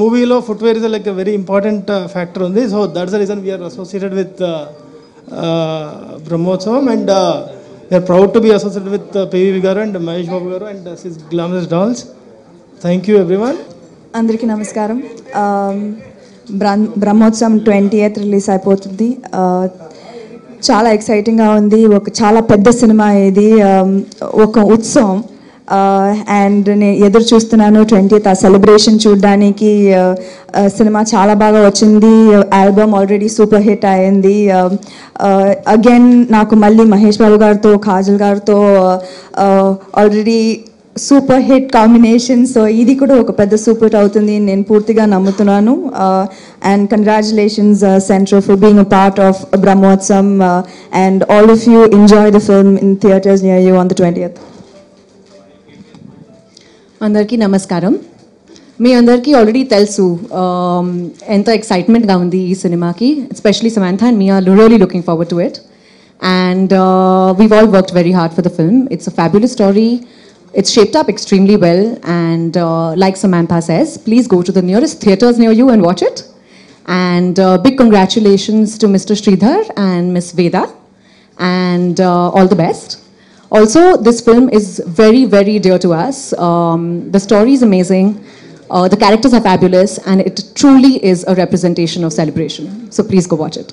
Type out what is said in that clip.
Movie lo footwear is like a very important factor on this, so that's the reason we are associated with Brahmotsavam, and we are proud to be associated with PVV garu and Mahesh Babu garu and his Glamorous Dolls. Thank you everyone. Andariki namaskaram. Brahmotsavam 20th release అయిపోతుంది. చాలా exciting గా ఉంది. ఒక చాలా పెద్ద cinema ఇది, ఒక ఉత్సవం. అండ్ నేను ఎదురు చూస్తున్నాను 20th ఆ సెలబ్రేషన్ చూడడానికి. సినిమా చాలా బాగా వచ్చింది. ఆల్బమ్ ఆల్రెడీ సూపర్ హిట్ అయింది. అగైన్ నాకు మళ్ళీ మహేష్ బాబు గారితో, కాజల్ గారితో already super hit combination. So ఇది కూడా ఒక పెద్ద సూపర్ హిట్ అవుతుంది నేను పూర్తిగా నమ్ముతున్నాను. And congratulations central for being a part of Brahmotsavam. And all of you enjoy the film in theatres near you on the 20th. అందరికీ నమస్కారం. మీ అందరికీ ఆల్రెడీ తెలుసు ఎంత ఎక్సైట్మెంట్గా ఉంది ఈ సినిమాకి. Especially Samantha and me are really looking forward to it. And we've all worked very hard for the film. It's a fabulous story. It's shaped up extremely well. And like Samantha says, please go to the nearest theatres near you and watch it. And big congratulations to Mr. Sridhar and Miss Veda. And all the best. Also, this film is very, very dear to us. The story is amazing. The characters are fabulous. And it truly is a representation of celebration. So please go watch it.